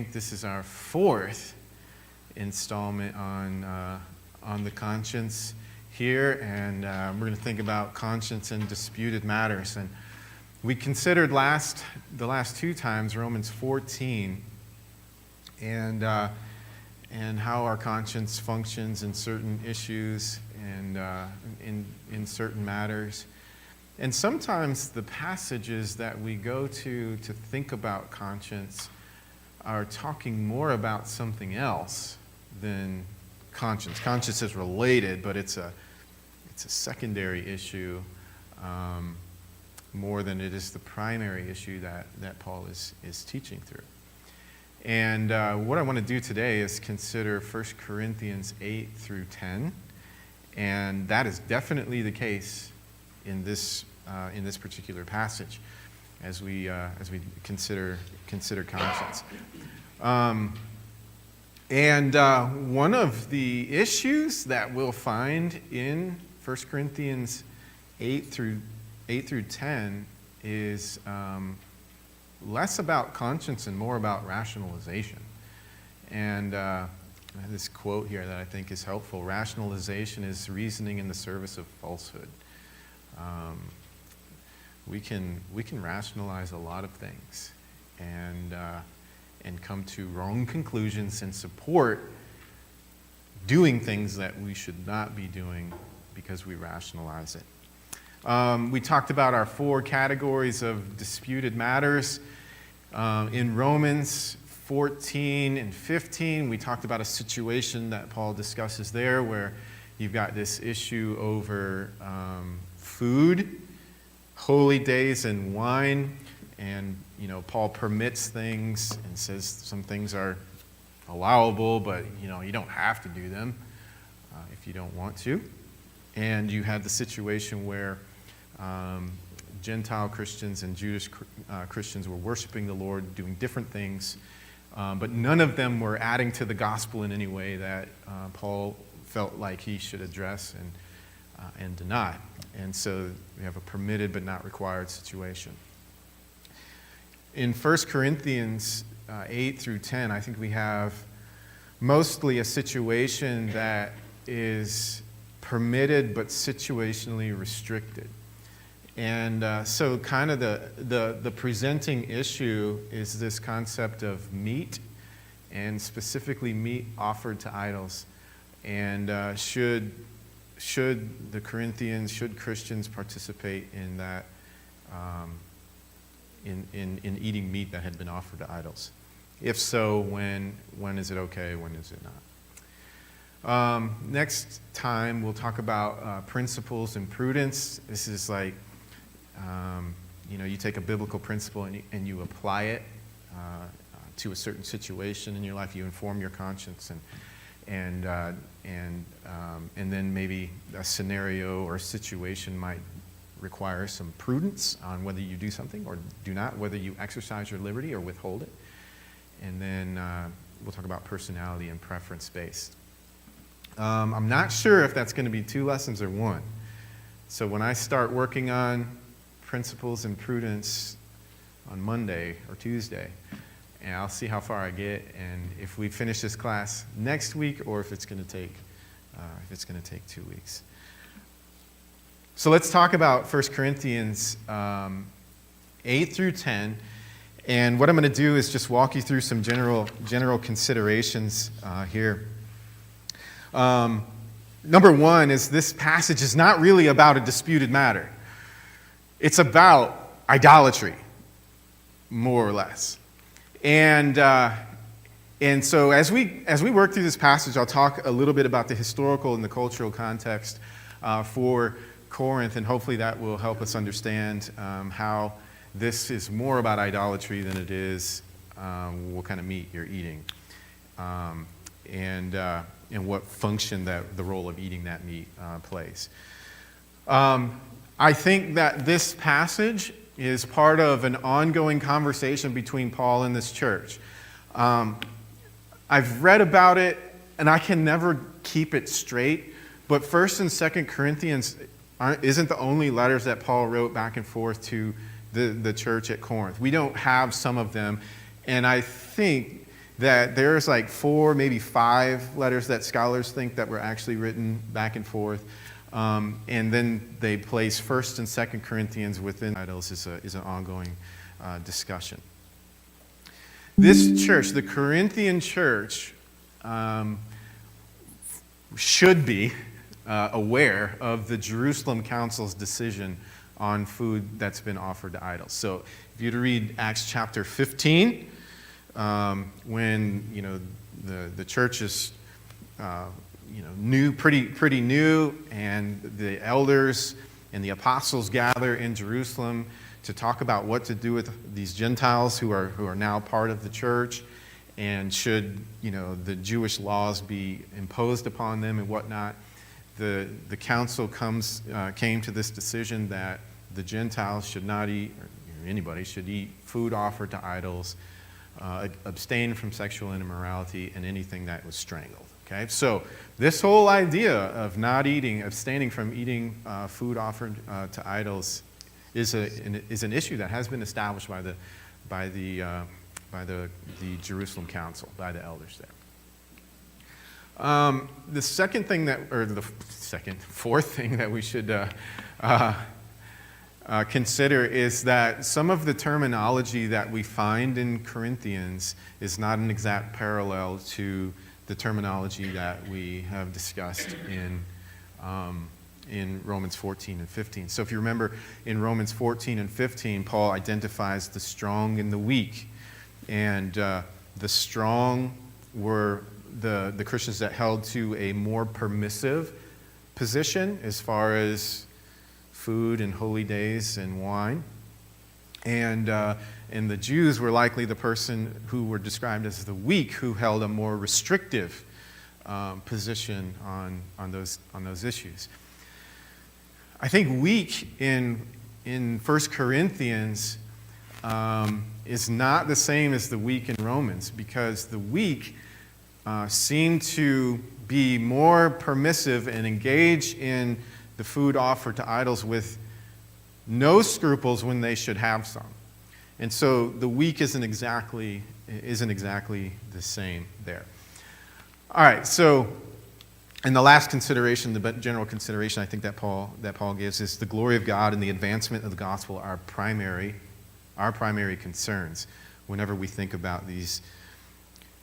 think this is our fourth installment on the conscience here, and we're going to think about conscience and disputed matters. And we considered the last two times Romans 14 and how our conscience functions in certain issues and in certain matters. And sometimes the passages that we go to think about conscience are talking more about something else than conscience. Conscience is related, but it's a secondary issue more than it is the primary issue that Paul is teaching through. And what I want to do today is consider 1 Corinthians 8 through 10, and that is definitely the case in this particular passage as we consider conscience. And one of the issues that we'll find in 1 Corinthians 8 through 10 is less about conscience and more about rationalization. And I have this quote here that I think is helpful. Rationalization is reasoning in the service of falsehood. We can rationalize a lot of things and come to wrong conclusions and support doing things that we should not be doing because we rationalize it. We talked about our four categories of disputed matters. In Romans 14 and 15, we talked about a situation that Paul discusses there where you've got this issue over food, holy days, and wine. And, Paul permits things and says some things are allowable, but, you don't have to do them if you don't want to. And you had the situation where Gentile Christians and Jewish Christians were worshiping the Lord, doing different things, but none of them were adding to the gospel in any way that Paul felt like he should address and deny. And so we have a permitted but not required situation. In 1 Corinthians 8 through 10, I think we have mostly a situation that is permitted but situationally restricted. And so kind of the presenting issue is this concept of meat, and specifically meat offered to idols. And should Christians participate in that, in eating meat that had been offered to idols? If so, when is it okay, when is it not? Next time, we'll talk about principles and prudence. This is like, you take a biblical principle and you apply it to a certain situation in your life. You inform your conscience, and then maybe a scenario or a situation might require some prudence on whether you do something or do not, whether you exercise your liberty or withhold it. And then we'll talk about personality and preference-based. I'm not sure if that's going to be 2 lessons or 1. So when I start working on principles and prudence on Monday or Tuesday, and I'll see how far I get, and if we finish this class next week, or if it's going to take 2 weeks. So let's talk about 1 Corinthians 8 through 10. And what I'm going to do is just walk you through some general considerations here. Number one is this passage is not really about a disputed matter. It's about idolatry, more or less. And so as we work through this passage, I'll talk a little bit about the historical and the cultural context for Corinth, and hopefully that will help us understand how this is more about idolatry than it is what kind of meat you're eating, and what function that the role of eating that meat plays. I think that this passage is part of an ongoing conversation between Paul and this church. I've read about it, and I can never keep it straight, but 1st and 2nd Corinthians isn't the only letters that Paul wrote back and forth to the church at Corinth. We don't have some of them, and I think that there's like 4, maybe 5 letters that scholars think that were actually written back and forth. And then they place 1st and 2nd Corinthians within idols is an ongoing discussion. This church, the Corinthian church, should be aware of the Jerusalem Council's decision on food that's been offered to idols. So if you were to read Acts chapter 15, when the church is new, pretty new, and the elders and the apostles gather in Jerusalem to talk about what to do with these Gentiles who are now part of the church, and should the Jewish laws be imposed upon them and whatnot. The council came to this decision that the Gentiles should not eat, or anybody should eat food offered to idols, abstain from sexual immorality, and anything that was strangled. Okay, so this whole idea of not eating, abstaining from eating food offered to idols is an issue that has been established by the Jerusalem Council, by the elders there. The fourth thing that we should consider is that some of the terminology that we find in Corinthians is not an exact parallel to the terminology that we have discussed in Romans 14 and 15. So if you remember, in Romans 14 and 15, Paul identifies the strong and the weak. And the strong were the Christians that held to a more permissive position as far as food and holy days and wine. And the Jews were likely the person who were described as the weak, who held a more restrictive position on those issues. I think weak in 1 Corinthians is not the same as the weak in Romans, because the weak seem to be more permissive and engage in the food offered to idols with no scruples when they should have some. And so the weak isn't exactly the same there. All right, so and the last consideration, the general consideration I think that Paul gives is the glory of God and the advancement of the gospel are our primary concerns whenever we think about these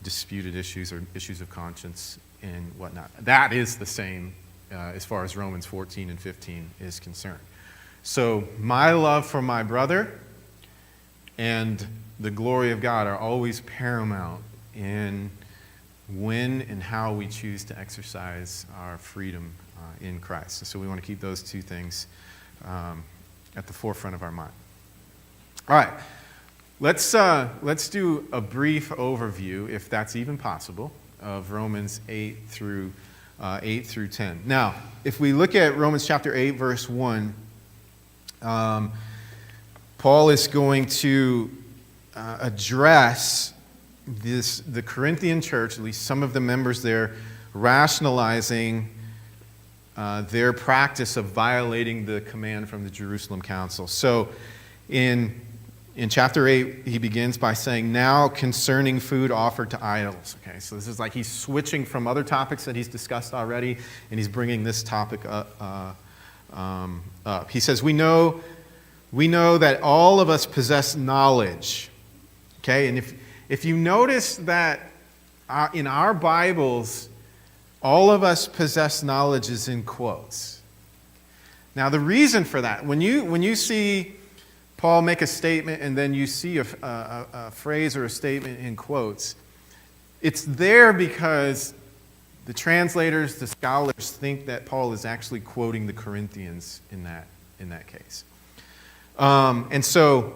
disputed issues or issues of conscience and whatnot. That is the same as far as Romans 14 and 15 is concerned. So my love for my brother and the glory of God are always paramount in when and how we choose to exercise our freedom in Christ. So we want to keep those two things at the forefront of our mind. All right, let's do a brief overview, if that's even possible, of Romans 8 through 10. Now, if we look at Romans chapter 8, verse 1, Paul is going to address the Corinthian church, at least some of the members there, rationalizing their practice of violating the command from the Jerusalem Council. So in chapter 8, he begins by saying, now concerning food offered to idols. Okay, so this is like he's switching from other topics that he's discussed already, and he's bringing this topic up. He says, we know that all of us possess knowledge. Okay, and if you notice that in our Bibles, all of us possess knowledge is in quotes. Now, the reason for that, when you see Paul make a statement and then you see a phrase or a statement in quotes, it's there because the translators, the scholars think that Paul is actually quoting the Corinthians in that case. And so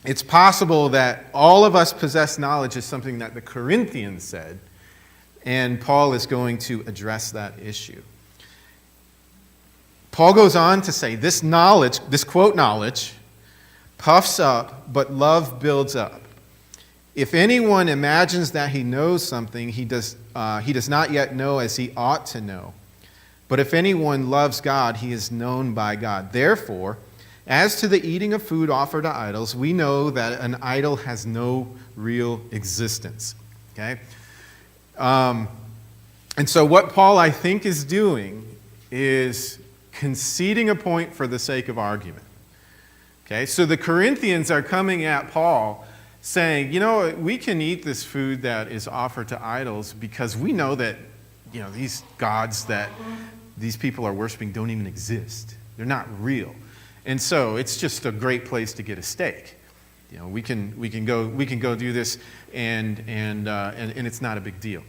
it's possible that all of us possess knowledge is something that the Corinthians said, and Paul is going to address that issue. Paul goes on to say, this knowledge, this quote knowledge, puffs up, but love builds up. If anyone imagines that he knows something, he does not yet know as he ought to know. But if anyone loves God, he is known by God. Therefore, as to the eating of food offered to idols, we know that an idol has no real existence. Okay? And so what Paul, I think, is doing is conceding a point for the sake of argument. Okay? So the Corinthians are coming at Paul saying, we can eat this food that is offered to idols because we know that, these gods that these people are worshiping don't even exist. They're not real. And so it's just a great place to get a steak. We can go do this and it's not a big deal.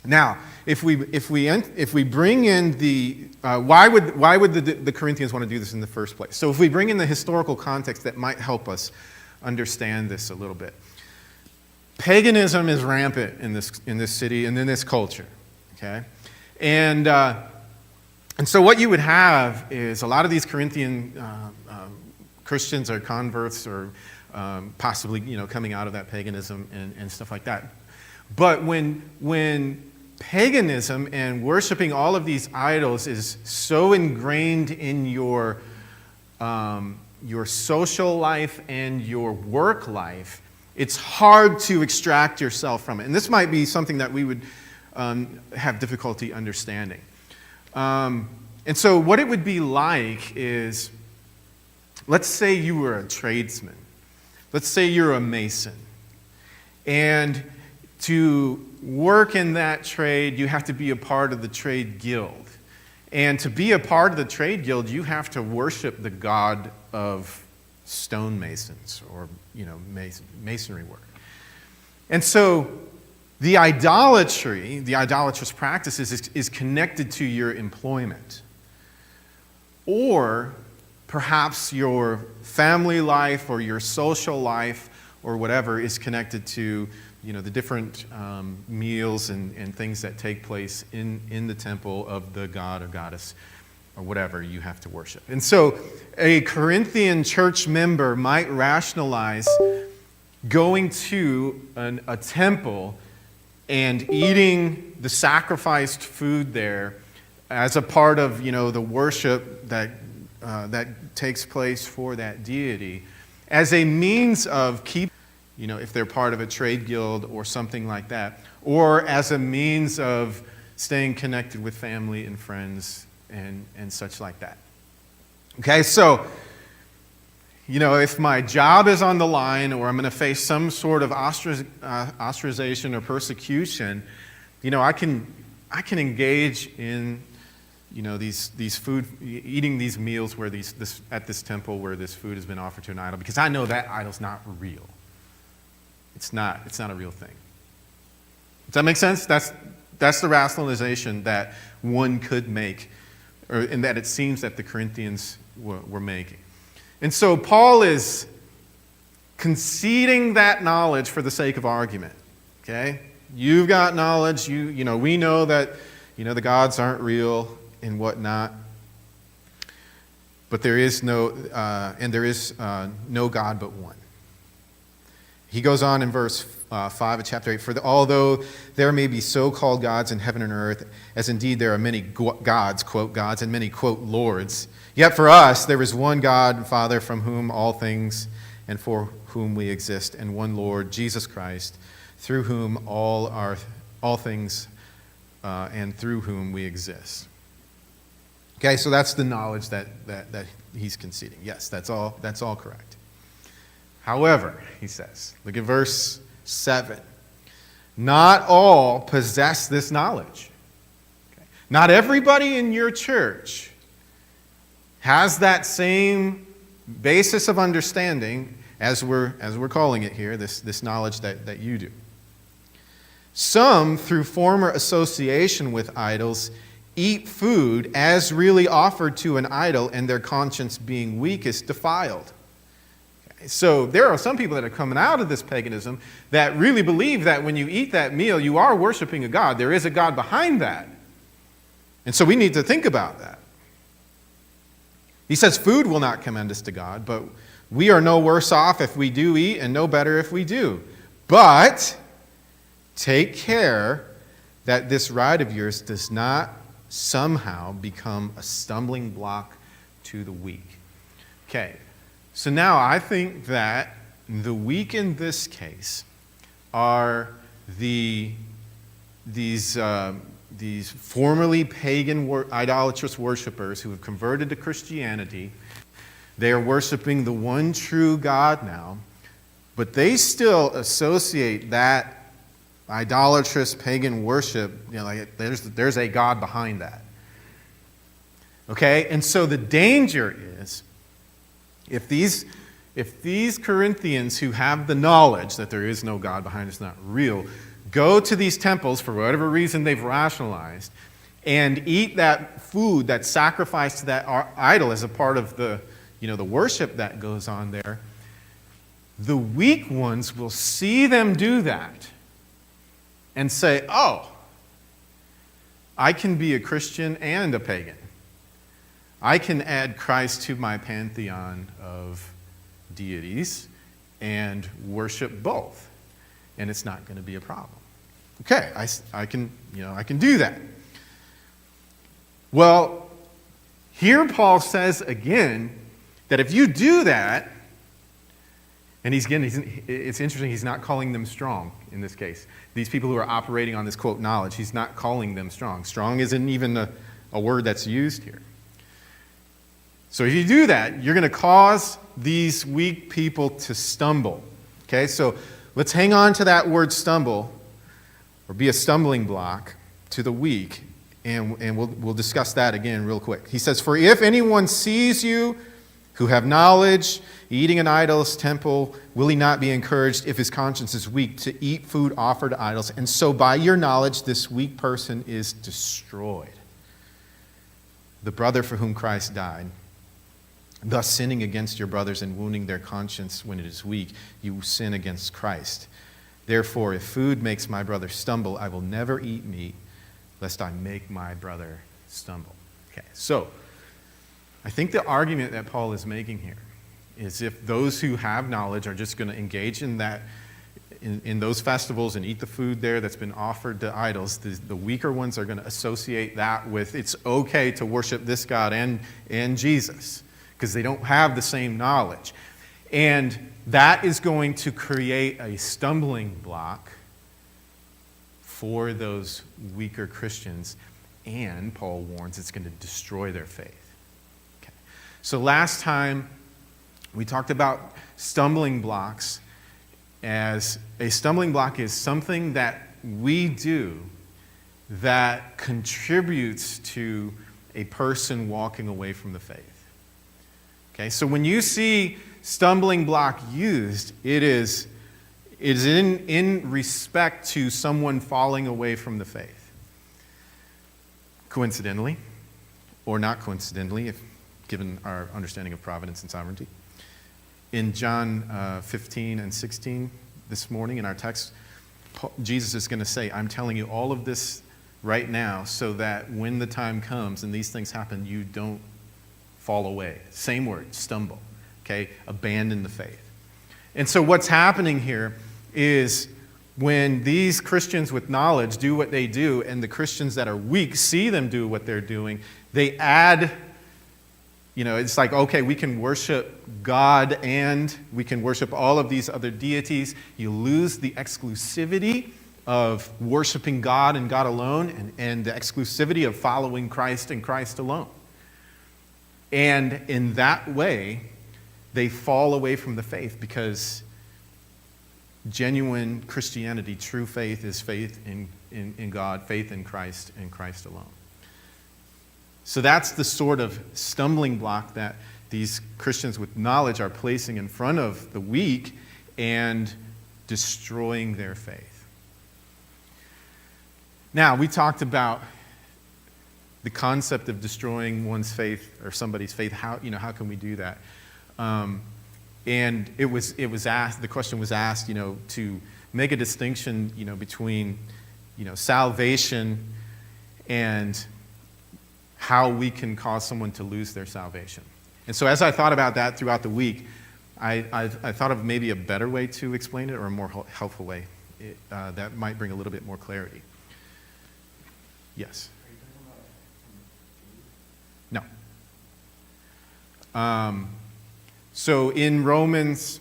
Now, if we bring in the why would the Corinthians want to do this in the first place? So if we bring in the historical context, that might help us understand this a little bit. Paganism is rampant in this city and in this culture. Okay, and so what you would have is a lot of these Corinthian Christians or converts or possibly coming out of that paganism and stuff like that. But when paganism and worshiping all of these idols is so ingrained in your social life and your work life, it's hard to extract yourself from it. And this might be something that we would have difficulty understanding. And so what it would be like is, let's say you were a tradesman. Let's say you're a mason. And to work in that trade, you have to be a part of the trade guild. And to be a part of the trade guild, you have to worship the god of stonemasons or, masonry work. And so the idolatrous practices is connected to your employment. Or perhaps your family life or your social life or whatever is connected to the different meals and things that take place in the temple of the god or goddess or whatever you have to worship. And so a Corinthian church member might rationalize going to a temple and eating the sacrificed food there as a part of the worship that takes place for that deity as a means of if they're part of a trade guild or something like that, or as a means of staying connected with family and friends and such like that. Okay, so, if my job is on the line or I'm going to face some sort of ostracization or persecution, I can engage in these food, eating these meals where at this temple where this food has been offered to an idol, because I know that idol's not real. It's not a real thing. Does that make sense? That's the rationalization that one could make, and that it seems that the Corinthians were making. And so Paul is conceding that knowledge for the sake of argument. Okay? You've got knowledge. We know that the gods aren't real and whatnot. But there is no God but one. He goes on in verse 5 of chapter 8, although there may be so-called gods in heaven and earth, as indeed there are many gods, quote, gods, and many, quote, lords, yet for us there is one God and Father from whom all things and for whom we exist, and one Lord, Jesus Christ, through whom all things and through whom we exist. Okay, so that's the knowledge that he's conceding. Yes, that's all correct. However, he says, look at verse 7. Not all possess this knowledge. Okay. Not everybody in your church has that same basis of understanding as we're calling it here, this knowledge that you do. Some, through former association with idols, eat food as really offered to an idol, and their conscience being weak is defiled. So there are some people that are coming out of this paganism that really believe that when you eat that meal, you are worshiping a god. There is a God behind that. And so we need to think about that. He says food will not commend us to God, but we are no worse off if we do eat and no better if we do. But take care that this right of yours does not somehow become a stumbling block to the weak. Okay. So now I think that the weak in this case are these formerly pagan idolatrous worshipers who have converted to Christianity. They are worshiping the one true God now, but they still associate that idolatrous pagan worship, like there's a God behind that. Okay? And so the danger is, if these Corinthians who have the knowledge that there is no God behind, it's not real, go to these temples for whatever reason they've rationalized and eat that food that's sacrificed to that idol as a part of the worship that goes on there, the weak ones will see them do that and say, oh, I can be a Christian and a pagan. I can add Christ to my pantheon of deities and worship both, and it's not going to be a problem. Okay, I can do that. Well, here Paul says again that if you do that, and it's interesting, he's not calling them strong in this case. These people who are operating on this, quote, knowledge, he's not calling them strong. Strong isn't even a word that's used here. So if you do that, you're going to cause these weak people to stumble. Okay, so let's hang on to that word stumble, or be a stumbling block to the weak, and we'll discuss that again real quick. He says, for if anyone sees you who have knowledge, eating an idol's temple, will he not be encouraged if his conscience is weak to eat food offered to idols? And so by your knowledge, this weak person is destroyed. The brother for whom Christ died, thus sinning against your brothers and wounding their conscience when it is weak, you sin against Christ. Therefore, if food makes my brother stumble, I will never eat meat, lest I make my brother stumble. Okay, so I think the argument that Paul is making here is if those who have knowledge are just going to engage in that, in those festivals and eat the food there that's been offered to idols, the weaker ones are going to associate that with it's okay to worship this God and Jesus, because they don't have the same knowledge. And that is going to create a stumbling block for those weaker Christians, and Paul warns it's going to destroy their faith. Okay. So last time we talked about stumbling blocks as a stumbling block is something that we do that contributes to a person walking away from the faith. Okay, so when you see stumbling block used, it is in respect to someone falling away from the faith. Coincidentally, or not coincidentally, if given our understanding of providence and sovereignty. In John 15 and 16 this morning in our text, Jesus is going to say, I'm telling you all of this right now so that when the time comes and these things happen, you don't fall away. Same word, stumble. Okay? Abandon the faith. And so what's happening here is when these Christians with knowledge do what they do and the Christians that are weak see them do what they're doing, they add, it's like, okay, we can worship God and we can worship all of these other deities. You lose the exclusivity of worshiping God and God alone and the exclusivity of following Christ and Christ alone. And in that way, they fall away from the faith because genuine Christianity, true faith, is faith in God, faith in Christ and Christ alone. So that's the sort of stumbling block that these Christians with knowledge are placing in front of the weak and destroying their faith. Now, we talked about the concept of destroying one's faith or somebody's faith. How can we do that? And it was asked. The question was asked, to make a distinction, between, salvation and how we can cause someone to lose their salvation. And so, as I thought about that throughout the week, I thought of maybe a better way to explain it or a more helpful way that might bring a little bit more clarity. Yes. No. So in Romans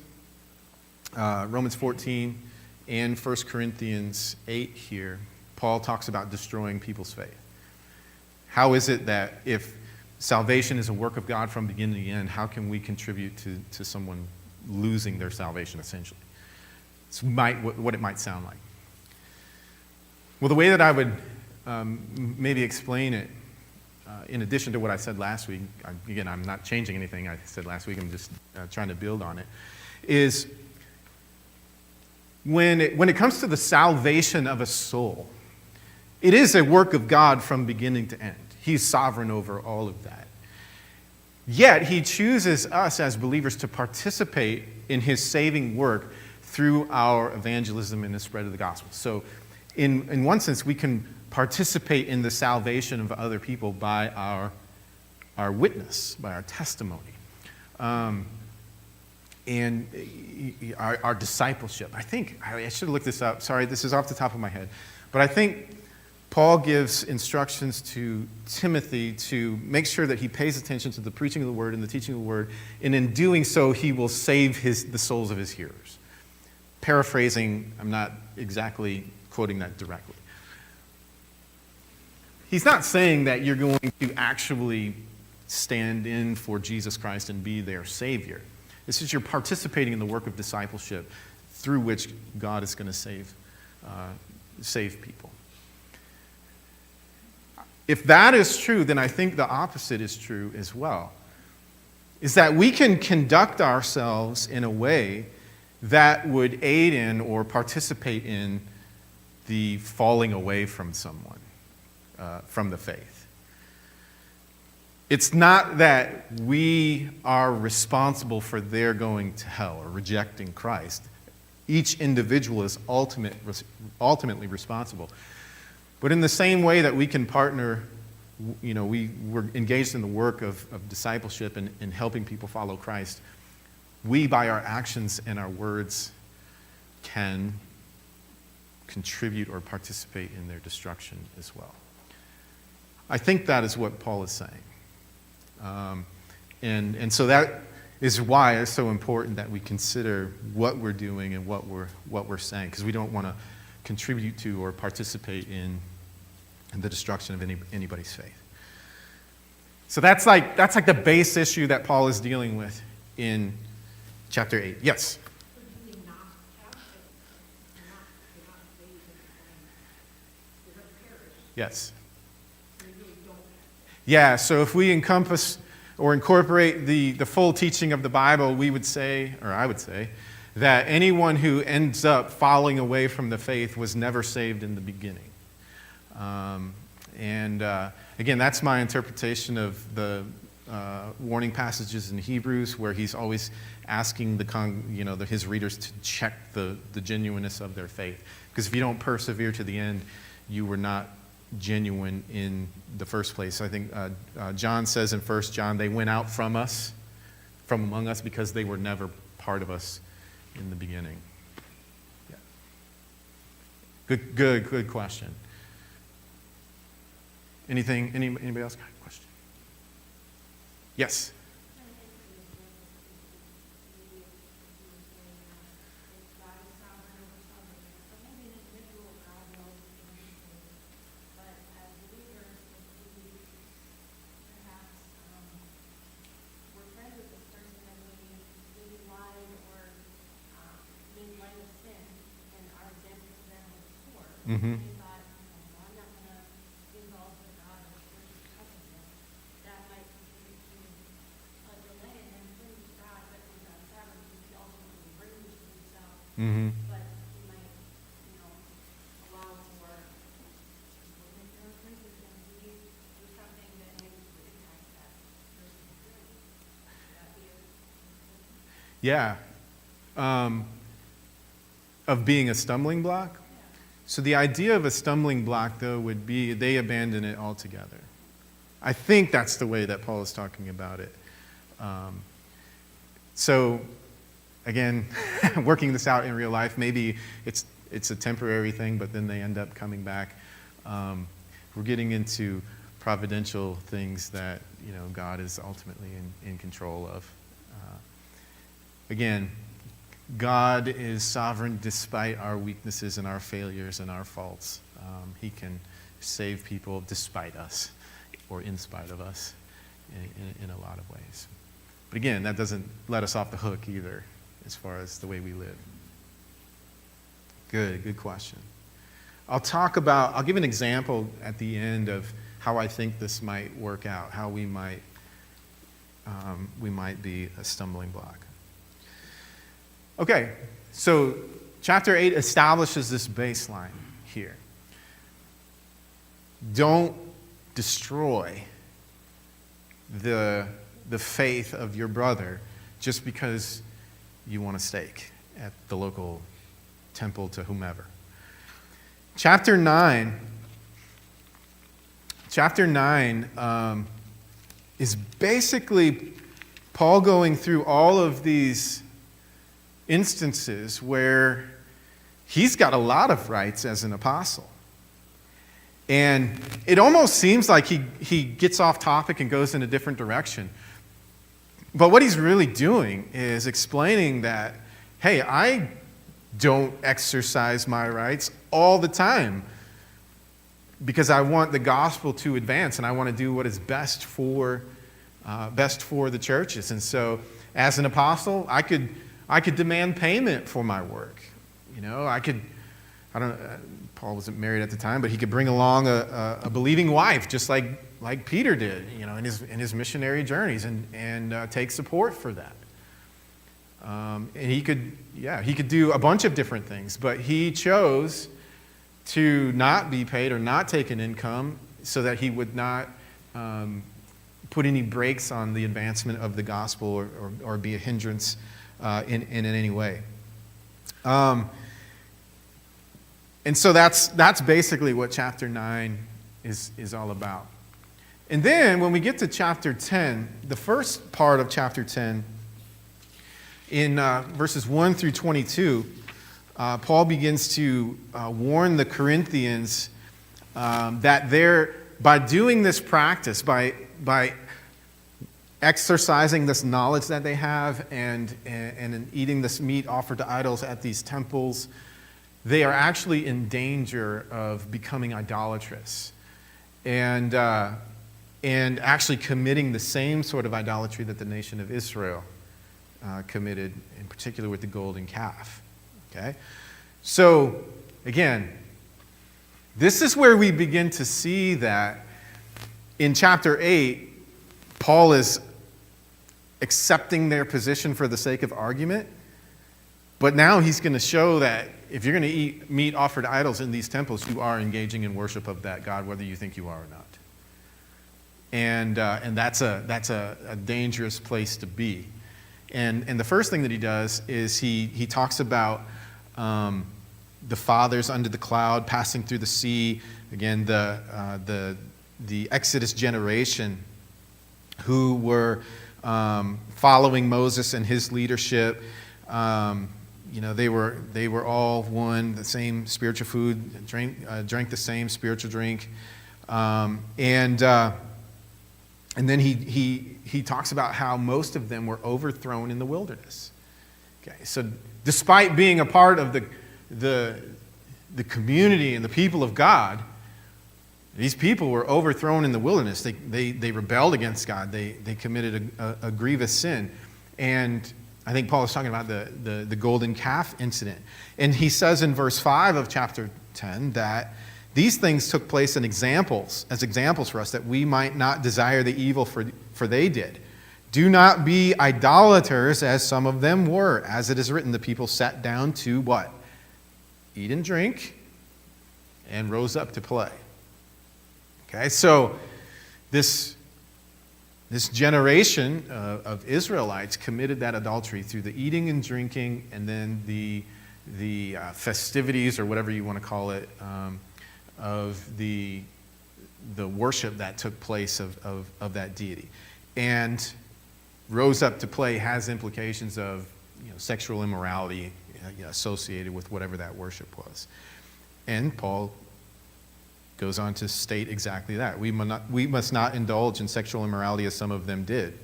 14, in 1 Corinthians 8 here, Paul talks about destroying people's faith. How is it that if salvation is a work of God from beginning to end, how can we contribute to someone losing their salvation, essentially? It's what it might sound like. Well, the way that I would maybe explain it, in addition to what I said last week, again, I'm not changing anything I said last week, I'm just trying to build on it, is when it comes to the salvation of a soul, it is a work of God from beginning to end. He's sovereign over all of that. Yet, he chooses us as believers to participate in his saving work through our evangelism and the spread of the gospel. So, in one sense, we can participate in the salvation of other people by our witness, by our testimony, and our discipleship. I think, I should have looked this up. Sorry, this is off the top of my head. But I think Paul gives instructions to Timothy to make sure that he pays attention to the preaching of the word and the teaching of the word, and in doing so, he will save the souls of his hearers. Paraphrasing, I'm not exactly quoting that directly. He's not saying that you're going to actually stand in for Jesus Christ and be their Savior. It's just you're participating in the work of discipleship through which God is going to save people. If that is true, then I think the opposite is true as well. Is that we can conduct ourselves in a way that would aid in or participate in the falling away from someone, from the faith. It's not that we are responsible for their going to hell or rejecting Christ. Each individual is ultimately responsible. But in the same way that we can partner, we're engaged in the work of discipleship and helping people follow Christ, we, by our actions and our words, can contribute or participate in their destruction as well. I think that is what Paul is saying. And so that is why it's so important that we consider what we're doing and what we're saying, because we don't want to contribute to or participate in the destruction of anybody's faith. So that's like the base issue that Paul is dealing with in chapter 8. Yes? Yes. Yeah, so if we encompass or incorporate the full teaching of the Bible, we would say, or I would say, that anyone who ends up falling away from the faith was never saved in the beginning. Again, that's my interpretation of the warning passages in Hebrews, where he's always asking his readers to check the genuineness of their faith. Because if you don't persevere to the end, you were not genuine in the first place. I think John says in 1 John, they went out from among us, because they were never part of us in the beginning. Yeah. Good question. Anybody else got a question? Yes. Mm-hmm. Mm-hmm. But he might, allow for do something that maybe impacts that Yeah. Of being a stumbling block? So the idea of a stumbling block, though, would be they abandon it altogether. I think that's the way that Paul is talking about it. So, again, working this out in real life, maybe it's a temporary thing, but then they end up coming back. We're getting into providential things that God is ultimately in control of. Again, God is sovereign despite our weaknesses and our failures and our faults. He can save people despite us or in spite of us in a lot of ways. But again, that doesn't let us off the hook either as far as the way we live. Good question. I'll give an example at the end of how I think this might work out, how we might be a stumbling block. Okay, so chapter 8 establishes this baseline here. Don't destroy the faith of your brother just because you want a steak at the local temple to whomever. Chapter 9 is basically Paul going through all of these instances where he's got a lot of rights as an apostle. And it almost seems like he gets off topic and goes in a different direction. But what he's really doing is explaining that, hey, I don't exercise my rights all the time because I want the gospel to advance and I want to do what is best for the churches. And so as an apostle, I could demand payment for my work. You know, Paul wasn't married at the time, but he could bring along a believing wife, just like Peter did, you know, in his missionary journeys, and take support for that. And he could do a bunch of different things, but he chose to not be paid or not take an income so that he would not put any brakes on the advancement of the gospel or be a hindrance in any way. And so that's basically what chapter 9 is all about. And then when we get to chapter 10, the first part of chapter 10, in verses 1 through 22, Paul begins to warn the Corinthians that by doing this practice, by exercising this knowledge that they have and in eating this meat offered to idols at these temples, they are actually in danger of becoming idolatrous and actually committing the same sort of idolatry that the nation of Israel committed, in particular with the golden calf. Okay? So, again, this is where we begin to see that in chapter 8, Paul is accepting their position for the sake of argument, but now he's going to show that if you're going to eat meat offered to idols in these temples, you are engaging in worship of that God, whether you think you are or not. And that's a dangerous place to be. And the first thing that he does is he talks about the fathers under the cloud passing through the sea. Again, the Exodus generation who were following Moses and his leadership. They were all one, the same spiritual food, drank the same spiritual drink, and then he talks about how most of them were overthrown in the wilderness. Okay, so despite being a part of the community and the people of God, these people were overthrown in the wilderness. They rebelled against God. They committed a grievous sin, and I think Paul is talking about the golden calf incident. And he says in verse 5 of chapter 10 that these things took place as examples for us, that we might not desire the evil for they did. Do not be idolaters as some of them were. As it is written, the people sat down to what? Eat and drink and rose up to play. Okay, so this generation of Israelites committed that adultery through the eating and drinking, and then the festivities, or whatever you want to call it, of the worship that took place of that deity. And rose up to play has implications of sexual immorality associated with whatever that worship was. And Paul goes on to state exactly that. We must not indulge in sexual immorality as some of them did.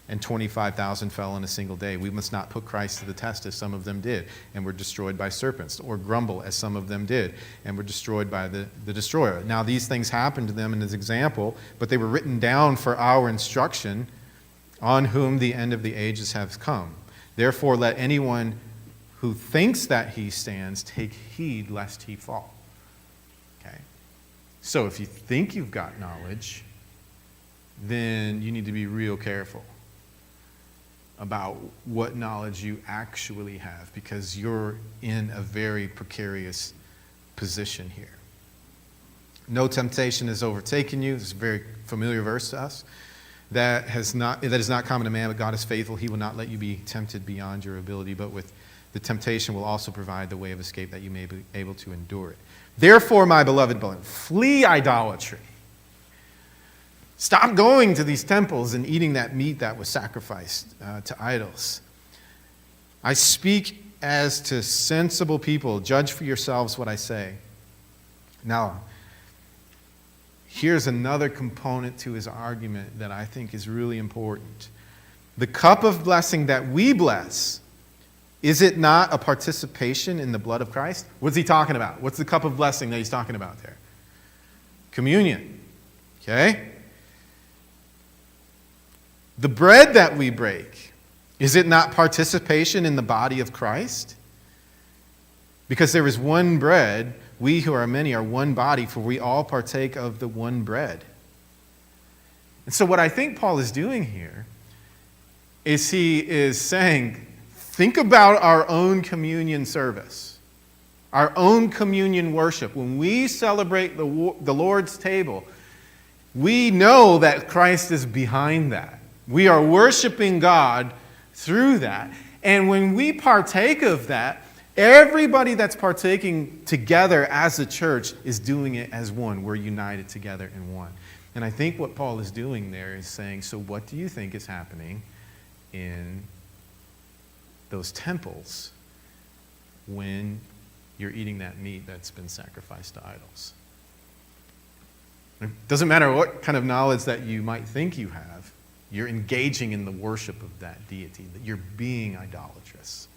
and 25,000 fell in a single day. We must not put Christ to the test as some of them did and were destroyed by serpents, or grumble as some of them did and were destroyed by the destroyer. Now these things happened to them in his example, but they were written down for our instruction, on whom the end of the ages have come. Therefore let anyone who thinks that he stands take heed lest he fall. Okay? So if you think you've got knowledge, then you need to be real careful about what knowledge you actually have, because you're in a very precarious position here. No temptation has overtaken you. This is a very familiar verse to us. That is not common to man, but God is faithful. He will not let you be tempted beyond your ability, but with the temptation will also provide the way of escape that you may be able to endure it. Therefore, my beloved brethren, flee idolatry. Stop going to these temples and eating that meat that was sacrificed to idols. I speak as to sensible people. Judge for yourselves what I say. Now, here's another component to his argument that I think is really important. The cup of blessing that we bless, is it not a participation in the blood of Christ? What's he talking about? What's the cup of blessing that he's talking about there? Communion. Okay? The bread that we break, is it not participation in the body of Christ? Because there is one bread, we who are many are one body, for we all partake of the one bread. And so what I think Paul is doing here is he is saying, think about our own communion service, our own communion worship. When we celebrate the Lord's table, we know that Christ is behind that. We are worshiping God through that. And when we partake of that, everybody that's partaking together as a church is doing it as one. We're united together in one. And I think what Paul is doing there is saying, so what do you think is happening in those temples when you're eating that meat that's been sacrificed to idols? It doesn't matter what kind of knowledge that you might think you have. You're engaging in the worship of that deity, that you're being idolatrous.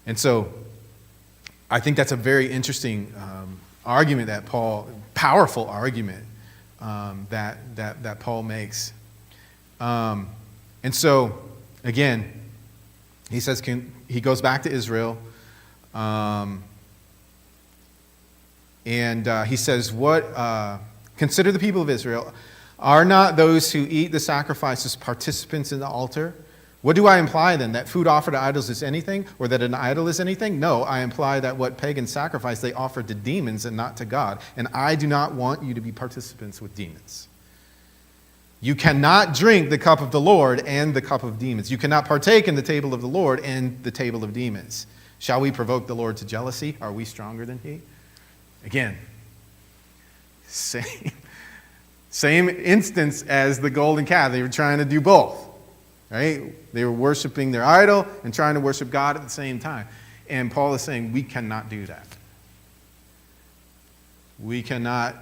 And so I think that's a very interesting argument that powerful argument that Paul makes. And so, again, he says, he goes back to Israel, and he says, consider the people of Israel. Are not those who eat the sacrifices participants in the altar? What do I imply then? That food offered to idols is anything? Or that an idol is anything? No, I imply that what pagans sacrifice they offer to demons and not to God. And I do not want you to be participants with demons. You cannot drink the cup of the Lord and the cup of demons. You cannot partake in the table of the Lord and the table of demons. Shall we provoke the Lord to jealousy? Are we stronger than he? Again, same instance as the golden calf. They were trying to do both, right? They were worshiping their idol and trying to worship God at the same time. And Paul is saying we cannot do that. We cannot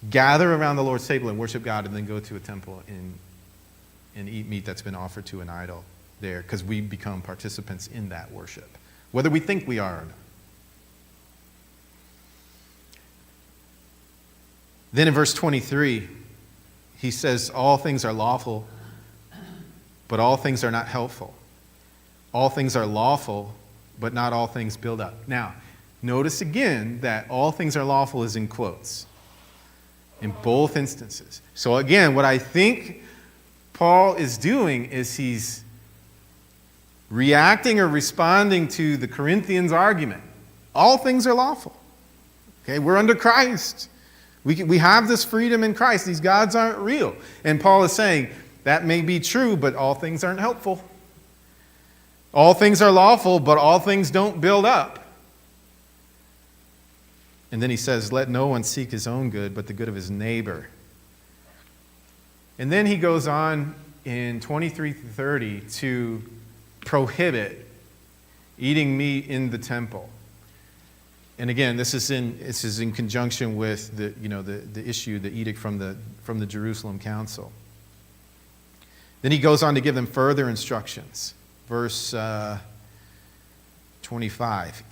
gather around the Lord's table and worship God and then go to a temple and eat meat that's been offered to an idol there, because we become participants in that worship, whether we think we are or not. Then in verse 23, he says, all things are lawful, but all things are not helpful. All things are lawful, but not all things build up. Now, notice again that all things are lawful is in quotes in both instances. So again, what I think Paul is doing is he's reacting or responding to the Corinthians' argument. All things are lawful. Okay, we're under Christ. We have this freedom in Christ. These gods aren't real. And Paul is saying, that may be true, but all things aren't helpful. All things are lawful, but all things don't build up. And then he says, let no one seek his own good, but the good of his neighbor. And then he goes on in 23 through 30 to prohibit eating meat in the temple. And again, this is in conjunction with the issue, the edict from the Jerusalem Council. Then he goes on to give them further instructions. Verse 25.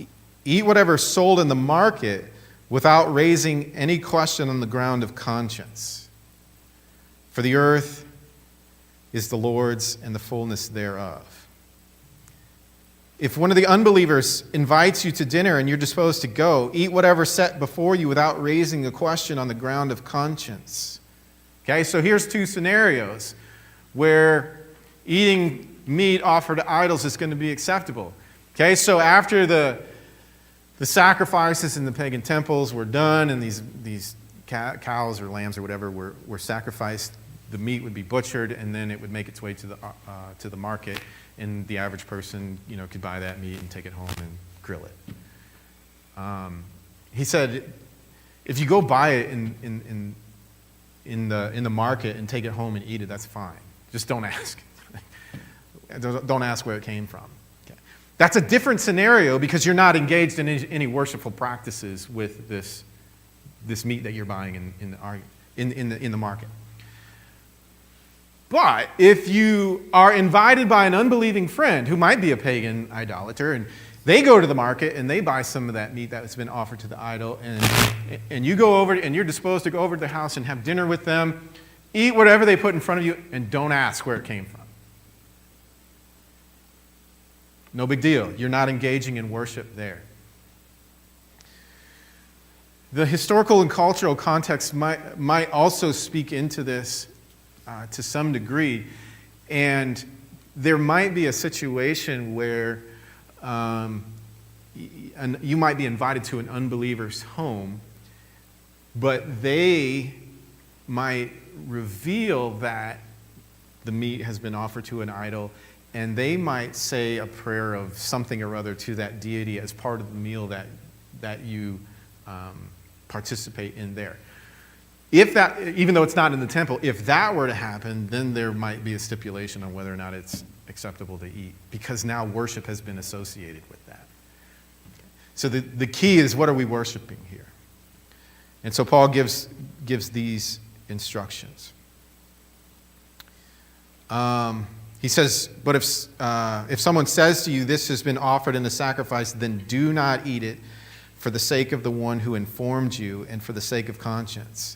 Eat whatever is sold in the market without raising any question on the ground of conscience. For the earth is the Lord's and the fullness thereof. If one of the unbelievers invites you to dinner and you're disposed to go, eat whatever's set before you without raising a question on the ground of conscience. Okay, so here's two scenarios where eating meat offered to idols is going to be acceptable. Okay, so after the sacrifices in the pagan temples were done and these cows or lambs or whatever were sacrificed, the meat would be butchered and then it would make its way to the market, and the average person, could buy that meat and take it home and grill it. He said, if you go buy it in the market and take it home and eat it, that's fine. Just don't ask. Don't ask where it came from. Okay. That's a different scenario because you're not engaged in any worshipful practices with this meat that you're buying in the market. But if you are invited by an unbelieving friend who might be a pagan idolater, and they go to the market and they buy some of that meat that's been offered to the idol, and you go over and you're disposed to go over to their house and have dinner with them, eat whatever they put in front of you, and don't ask where it came from. No big deal. You're not engaging in worship there. The historical and cultural context might also speak into this to some degree, and there might be a situation where you might be invited to an unbeliever's home, but they might reveal that the meat has been offered to an idol, and they might say a prayer of something or other to that deity as part of the meal that you participate in there. If that, even though it's not in the temple, if that were to happen, then there might be a stipulation on whether or not it's acceptable to eat, because now worship has been associated with that. So the key is, what are we worshiping here? And so Paul gives these instructions. He says, but if someone says to you, this has been offered in a sacrifice, then do not eat it for the sake of the one who informed you and for the sake of conscience.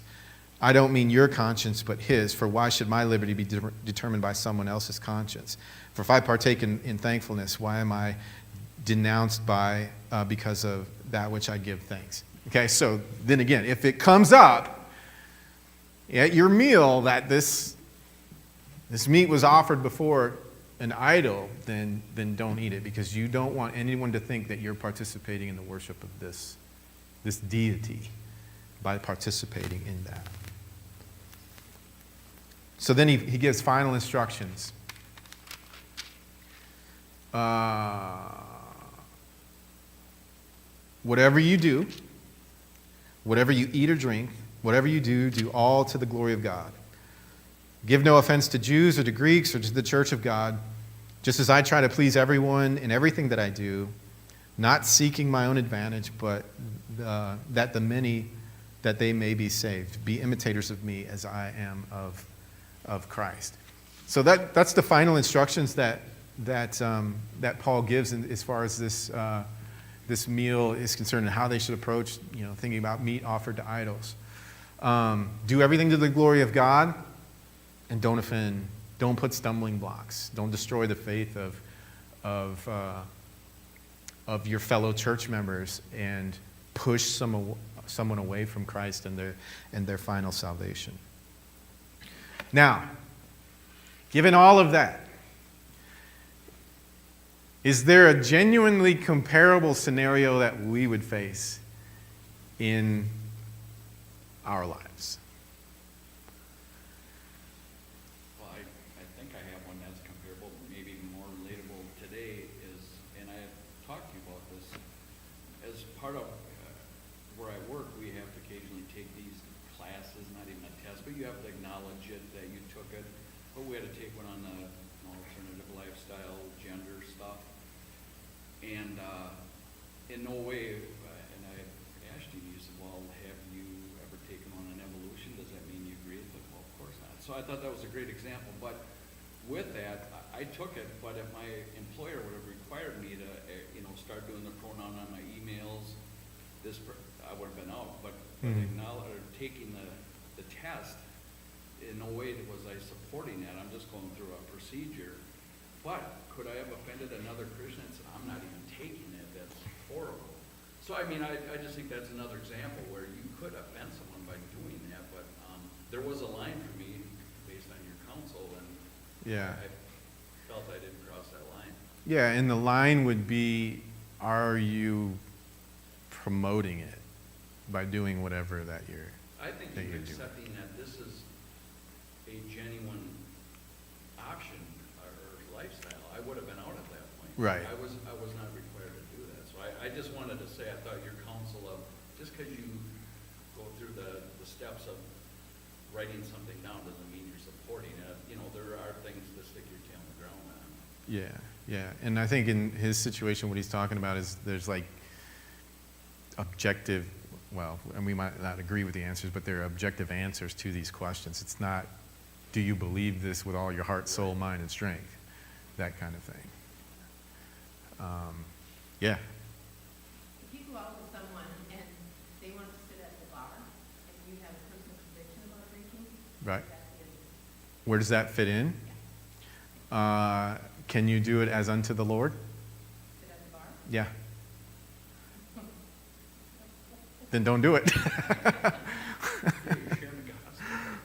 I don't mean your conscience, but his, for why should my liberty be determined by someone else's conscience? For if I partake in thankfulness, why am I denounced because of that which I give thanks? Okay, so then again, if it comes up at your meal that this meat was offered before an idol, then don't eat it, because you don't want anyone to think that you're participating in the worship of this deity by participating in that. So then he gives final instructions. Whatever you do, whatever you eat or drink, whatever you do all to the glory of God. Give no offense to Jews or to Greeks or to the church of God, just as I try to please everyone in everything that I do, not seeking my own advantage, but that the many, that they may be saved. Be imitators of me as I am of Christ. So that's the final instructions that Paul gives as far as this meal is concerned, and how they should approach thinking about meat offered to idols. Do everything to the glory of God, and don't offend. Don't put stumbling blocks. Don't destroy the faith of your fellow church members and push someone away from Christ and their final salvation. Now, given all of that, is there a genuinely comparable scenario that we would face in our lives? Well, I think I have one that's comparable, maybe more relatable today is, and I have talked to you about this, as part of where I work, we have to occasionally take these classes, not even a test, but you have to acknowledge it, that you took it. But we had to take one on the alternative lifestyle, gender stuff. And in no way, and I asked you, you said, well, have you ever taken on an evolution? Does that mean you agree? It's like, well, of course not. So I thought that was a great example. But with that, I took it, but if my employer would have required me to, start doing the pronoun on my emails, I would have been out. But taking the test, in no way was I supporting that. I'm just going through a procedure. But could I have offended another Christian? I'm not even taking it. That's horrible. So, I mean, I just think that's another example where you could offend someone by doing that, but there was a line for me based on your counsel, and Yeah. I felt I didn't cross that line. Yeah, and the line would be, are you promoting it by doing whatever that you're... I think that you're you're doing. accepting that this is a genuine option or lifestyle. I would have been out at that point. Right. I was not required to do that. So I just wanted to say, I thought your counsel of, just because you go through the steps of writing something down doesn't mean you're supporting it. There are things to stick your tail in the ground on. Yeah. And I think in his situation, what he's talking about is there's like objective, and we might not agree with the answers, but there are objective answers to these questions. It's not, do you believe this with all your heart, soul, mind, and strength? That kind of thing. Yeah. If you go out with someone and they want to sit at the bar, and you have a personal conviction about drinking, Right. that's the end. Where does that fit in? Can you do it as unto the Lord? Sit at the bar? Yeah. Then don't do it. You're sharing the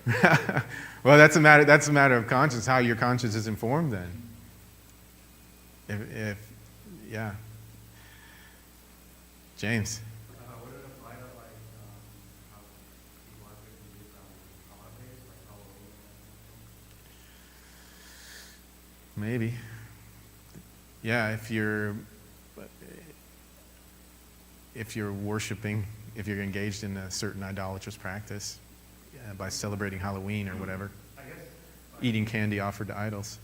gospel. Well, that's a matter of conscience, how your conscience is informed then. Yeah. James. Would it apply to how people are doing these holidays, like Halloween? Maybe. Yeah, if you're worshiping, if you're engaged in a certain idolatrous practice by celebrating Halloween or whatever, I guess. eating candy offered to idols.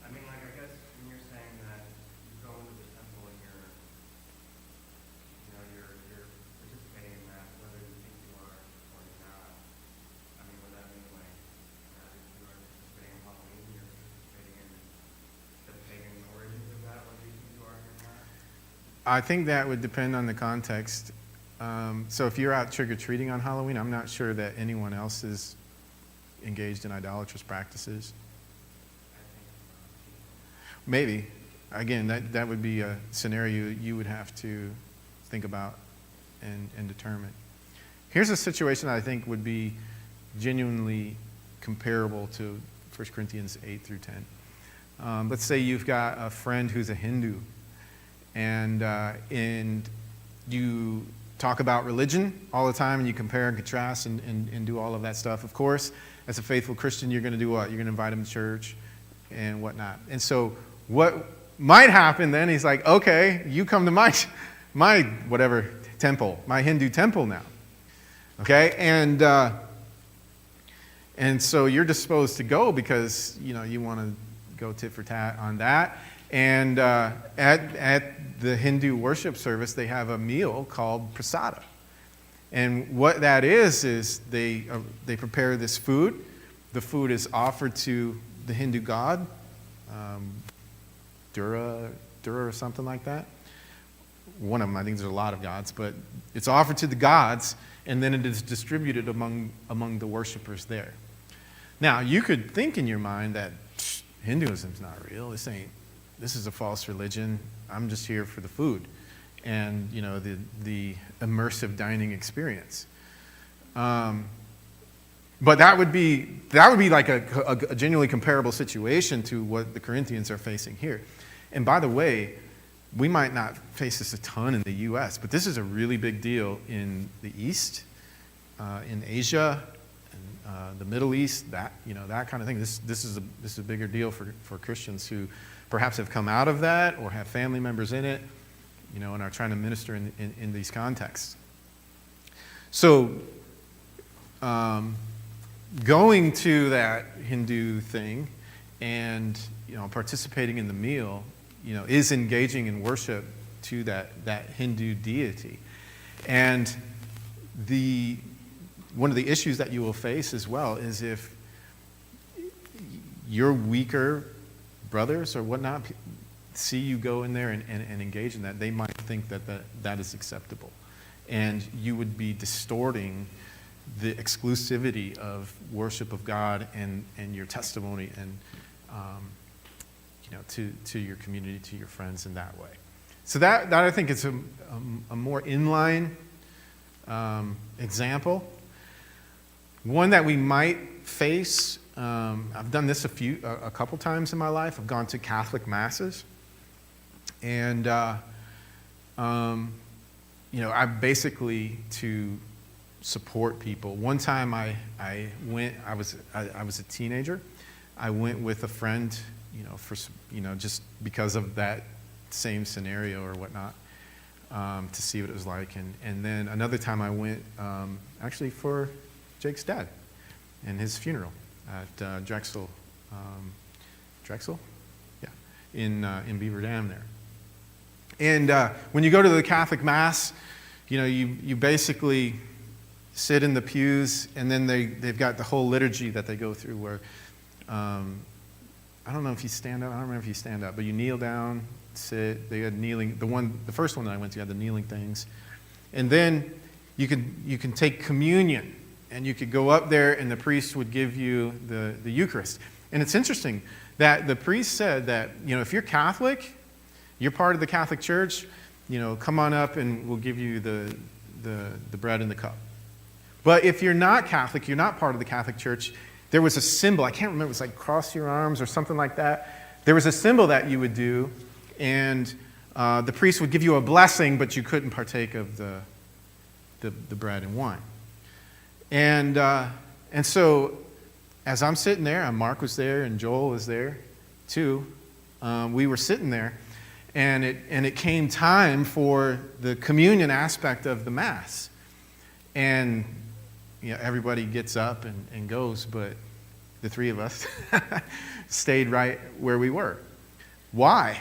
I mean, I guess when you're saying that you go into the temple and you're participating in that, whether you think you are or not. I mean, would that mean if you are participating in Halloween, you're participating in the pagan origins of that, whether you think you are or not? I think that would depend on the context. So if you're out trick-or-treating on Halloween, I'm not sure that anyone else is engaged in idolatrous practices. Maybe. Again, that would be a scenario you would have to think about and determine. Here's a situation that I think would be genuinely comparable to 1 Corinthians 8 through 10. Let's say you've got a friend who's a Hindu, and you talk about religion all the time, and you compare and contrast and do all of that stuff. Of course, as a faithful Christian, you're going to do what? You're going to invite him to church and whatnot. And so what might happen then, he's like, okay, you come to my whatever temple, my Hindu temple now. Okay? And so you're disposed to go because, you want to go tit for tat on that. And at the Hindu worship service, they have a meal called prasada. And what that is they prepare this food. The food is offered to the Hindu god, Dura or something like that. One of them, I think there's a lot of gods, but it's offered to the gods, and then it is distributed among the worshipers there. Now, you could think in your mind that Hinduism's not real. This is a false religion. I'm just here for the food and, the immersive dining experience. But that would be like a genuinely comparable situation to what the Corinthians are facing here. And by the way, we might not face this a ton in the U.S., but this is a really big deal in the East, in Asia, and the Middle East. That kind of thing. This is a bigger deal for Christians who perhaps have come out of that or have family members in it, and are trying to minister in these contexts. So, going to that Hindu thing and participating in the meal, is engaging in worship to that Hindu deity. And one of the issues that you will face as well is if your weaker brothers or whatnot see you go in there and engage in that, they might think that is acceptable. And you would be distorting the exclusivity of worship of God and your testimony and to your community, to your friends in that way. So that I think is a more inline example. One that we might face, I've done this a couple times in my life. I've gone to Catholic masses, and I basically to support people. One time I went. I was a teenager. I went with a friend, just because of that same scenario or whatnot, to see what it was like. And then another time I went actually for Jake's dad and his funeral at Drexel. Drexel? Yeah, in Beaver Dam there. And when you go to the Catholic Mass, you basically sit in the pews, and then they've got the whole liturgy that they go through where, I don't know if you stand up, I don't remember if you stand up, but you kneel down, sit, they had kneeling, the first one that I went to had the kneeling things. And then you can take communion, and you could go up there and the priest would give you the Eucharist. And it's interesting that the priest said that, if you're Catholic, you're part of the Catholic Church, come on up and we'll give you the bread and the cup. But if you're not Catholic, you're not part of the Catholic Church, there was a symbol, I can't remember, it was like cross your arms or something like that. There was a symbol that you would do, and the priest would give you a blessing, but you couldn't partake of the bread and wine. And so as I'm sitting there, and Mark was there, and Joel was there too, we were sitting there, and it came time for the communion aspect of the Mass. And everybody gets up and goes, but the three of us stayed right where we were. Why?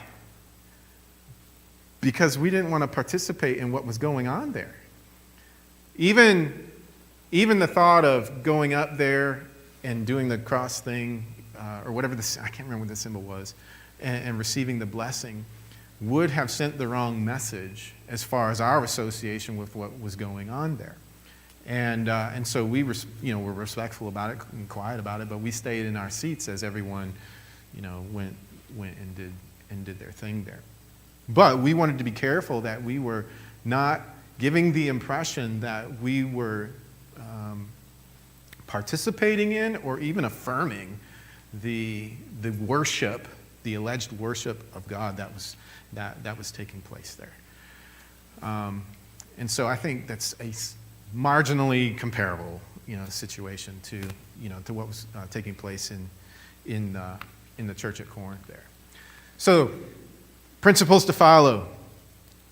Because we didn't want to participate in what was going on there. Even the thought of going up there and doing the cross thing, or whatever I can't remember what the symbol was, and receiving the blessing, would have sent the wrong message as far as our association with what was going on there. And so we were respectful about it and quiet about it, but we stayed in our seats as everyone, went and did their thing there. But we wanted to be careful that we were not giving the impression that we were participating in or even affirming the worship, the alleged worship of God that was taking place there. And so I think that's a marginally comparable, situation to what was taking place in the church at Corinth there. So, principles to follow.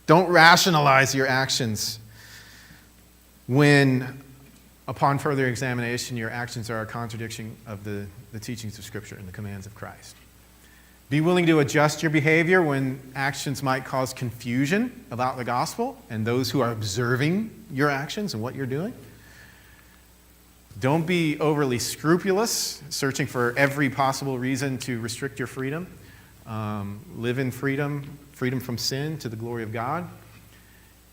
Don't rationalize your actions when, upon further examination, your actions are a contradiction of the teachings of Scripture and the commands of Christ. Be willing to adjust your behavior when actions might cause confusion about the gospel and those who are observing your actions and what you're doing. Don't be overly scrupulous, searching for every possible reason to restrict your freedom. Live in freedom from sin to the glory of God.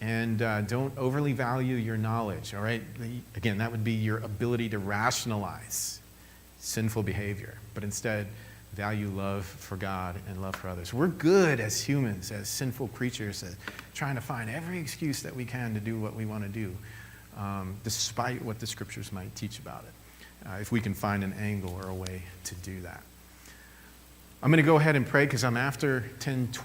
And don't overly value your knowledge, all right? Again, that would be your ability to rationalize sinful behavior, but instead value love for God and love for others. We're good as humans, as sinful creatures, at trying to find every excuse that we can to do what we want to do, despite what the Scriptures might teach about it, if we can find an angle or a way to do that. I'm going to go ahead and pray because I'm after 10:20.